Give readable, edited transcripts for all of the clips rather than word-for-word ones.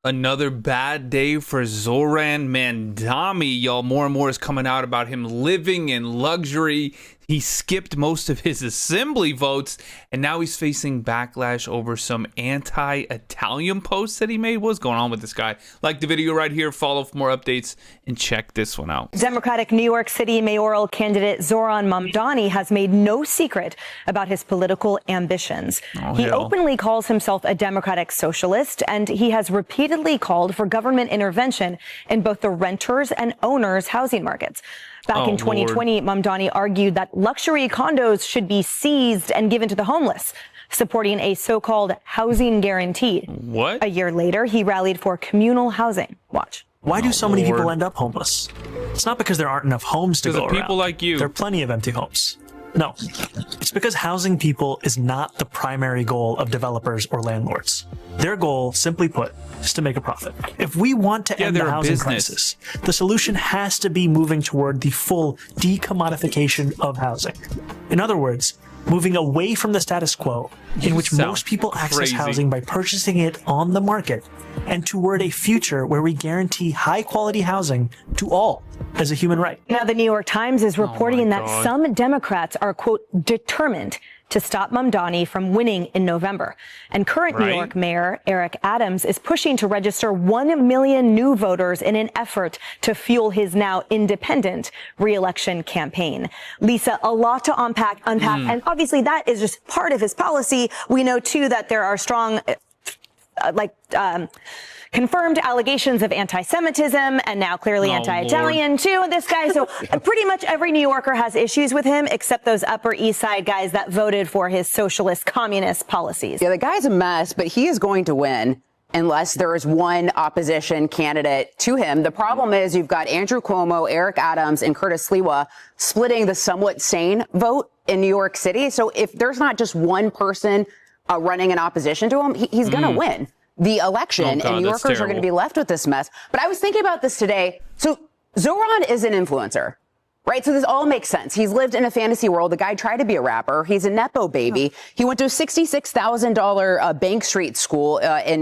Another bad day for Zohran Mamdani, y'all. More and more is coming out about him living in luxury. He skipped most of his assembly votes, and now he's facing backlash over some anti-Italian posts that he made. What's going on with this guy? Like the video right here, follow for more updates, and check this one out. Democratic New York City mayoral candidate Zohran Mamdani has made no secret about his political ambitions. He openly calls himself a Democratic Socialist, and he has repeatedly called for government intervention in both the renters and owners housing markets. Back in 2020, Mamdani argued that luxury condos should be seized and given to the homeless, supporting a so-called housing guarantee. What? A year later, he rallied for communal housing. Watch. Why do so many people end up homeless? It's not because there aren't enough homes to go around. People like you. There are plenty of empty homes. No, it's because housing people is not the primary goal of developers or landlords. Their goal, simply put, is to make a profit. If we want to end the housing crisis, the solution has to be moving toward the full decommodification of housing. In other words, moving away from the status quo in which most people access housing by purchasing it on the market, and toward a future where we guarantee high-quality housing to all as a human right. Now, the New York Times is reporting that some Democrats are, quote, determined to stop Mamdani from winning in November. And current New York Mayor Eric Adams is pushing to register 1 million new voters in an effort to fuel his now independent re-election campaign. Lisa, a lot to unpack, and obviously that is just part of his policy. We know, too, that there are strong confirmed allegations of anti-Semitism and now clearly anti-Italian too. This guy, so pretty much every New Yorker has issues with him except those Upper East Side guys that voted for his socialist communist policies. Yeah, the guy's a mess, but he is going to win unless there is one opposition candidate to him. The problem is you've got Andrew Cuomo, Eric Adams, and Curtis Sliwa splitting the somewhat sane vote in New York City. So if there's not just one person running in opposition to him, he's going to win the election, and New Yorkers are going to be left with this mess. But I was thinking about this today. So Zohran is an influencer, right? So this all makes sense. He's lived in a fantasy world. The guy tried to be a rapper. He's a Nepo baby. He went to a $66,000 Bank Street school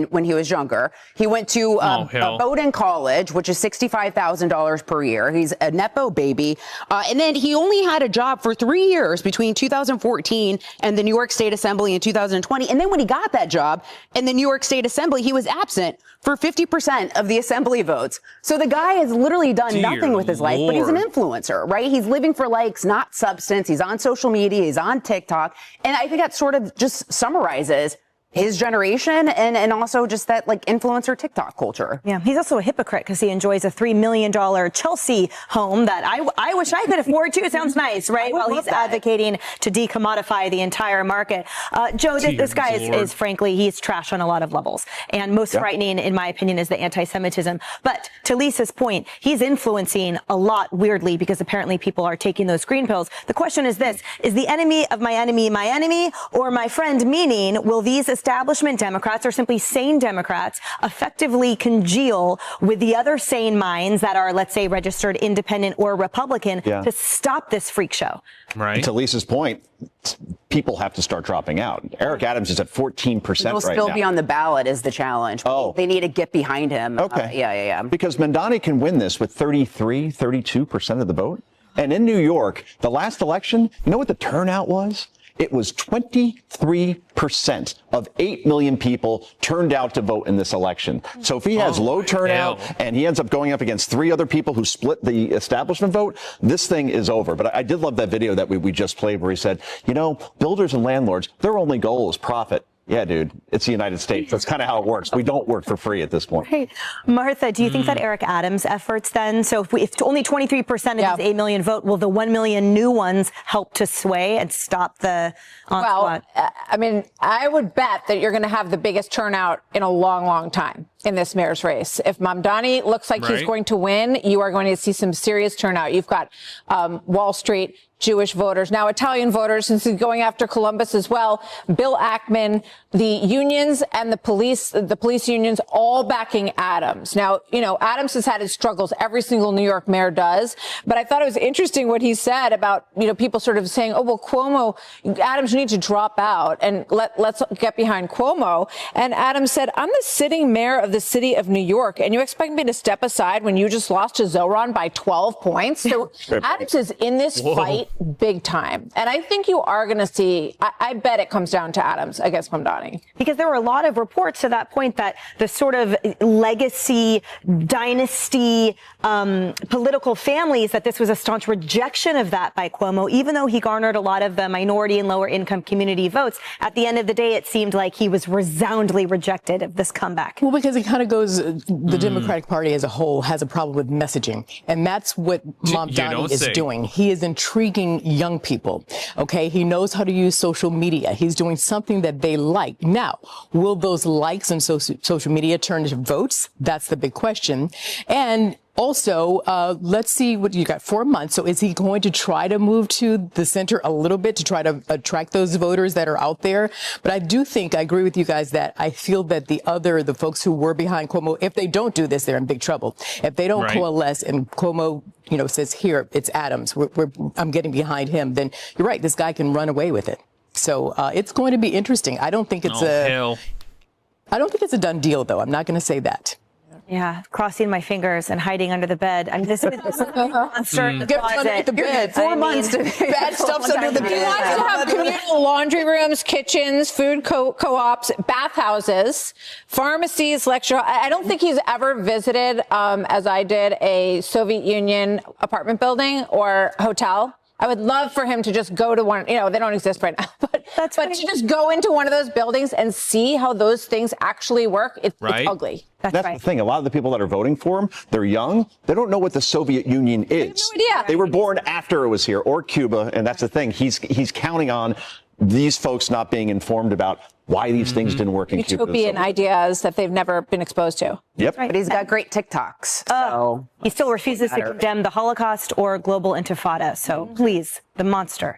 when he was younger. He went to Bowdoin College, which is $65,000 per year. He's a Nepo baby. And then he only had a job for 3 years between 2014 and the New York State Assembly in 2020. And then when he got that job in the New York State Assembly, he was absent for 50% of the assembly votes. So the guy has literally done nothing with his life, but he's an influencer, right? He's living for likes, not substance. He's on social media. He's on TikTok. And I think that sort of just summarizes his generation and also just that like influencer TikTok culture. Yeah, he's also a hypocrite because he enjoys a $3 million Chelsea home that I wish I could afford too. It sounds nice, right? While he's advocating to decommodify the entire market. Joe, this guy is frankly, he's trash on a lot of levels. And most frightening, in my opinion, is the anti-Semitism. But to Lisa's point, he's influencing a lot weirdly because apparently people are taking those green pills. The question is this, is the enemy of my enemy or my friend? Meaning, will these establishment Democrats or simply sane Democrats effectively congeal with the other sane minds that are, let's say, registered independent or Republican to stop this freak show? Right. And to Lisa's point, people have to start dropping out. Eric Adams is at 14% right now. He'll still be on the ballot is the challenge. They need to get behind him. Okay. Because Mamdani can win this with 32% of the vote. And in New York, the last election, you know what the turnout was? It was 23% of 8 million people turned out to vote in this election. So if he has low turnout and he ends up going up against 3 other people who split the establishment vote, this thing is over. But I did love that video that we just played where he said, you know, builders and landlords, their only goal is profit. Yeah, dude, it's the United States. That's kind of how it works. We don't work for free at this point. Right. Martha, do you think that Eric Adams' efforts then, so if only 23% of these 8 million vote, will the 1 million new ones help to sway and stop the onslaught? Well, I mean, I would bet that you're going to have the biggest turnout in a long, long time in this mayor's race. If Mamdani looks like he's going to win, you are going to see some serious turnout. You've got Wall Street, Jewish voters, now Italian voters, since he's going after Columbus as well. Bill Ackman, the unions and the police unions all backing Adams. Now, you know, Adams has had his struggles. Every single New York mayor does. But I thought it was interesting what he said about, you know, people sort of saying, oh, well, Cuomo, Adams, you need to drop out and let's get behind Cuomo. And Adams said, I'm the sitting mayor of of the city of New York, and you expect me to step aside when you just lost to Zohran by 12 points? So Adams is in this fight big time. And I think you are going to see, I bet it comes down to Adams against Mamdani. Because there were a lot of reports to that point that the sort of legacy, dynasty, political families, that this was a staunch rejection of that by Cuomo, even though he garnered a lot of the minority and lower income community votes. At the end of the day, it seemed like he was resoundingly rejected of this comeback. Well, because it kind of goes, the Democratic Party as a whole has a problem with messaging. And that's what Mamdani is doing. He is intriguing young people. Okay. He knows how to use social media. He's doing something that they like. Now, will those likes on social media turn into votes? That's the big question. And also, let's see what you got, 4 months. So is he going to try to move to the center a little bit to try to attract those voters that are out there? But I do think, I agree with you guys that I feel that the folks who were behind Cuomo, if they don't do this, they're in big trouble. If they don't coalesce and Cuomo, says, here, it's Adams, I'm getting behind him, then you're right, this guy can run away with it. So it's going to be interesting. I don't think it's I don't think it's a done deal, though. I'm not going to say that. Yeah, crossing my fingers and hiding under the bed. I mean, this is a monster in the closet. Under the bed. 4 months to bad stuff's under the bed. He wants to have communal laundry rooms, kitchens, food co-ops, bathhouses, pharmacies, lecture. I don't think he's ever visited, as I did, a Soviet Union apartment building or hotel. I would love for him to just go to one, they don't exist right now, but to just go into one of those buildings and see how those things actually work. It's ugly. That's the thing. A lot of the people that are voting for him, they're young. They don't know what the Soviet Union is. They have no idea. They were born after it was here, or Cuba, and that's the thing. He's counting on these folks not being informed about why these things didn't work in Cuba. Utopian ideas that they've never been exposed to. Yep. But he's got great TikToks. So he still refuses to condemn the Holocaust or global intifada. So please, the monster.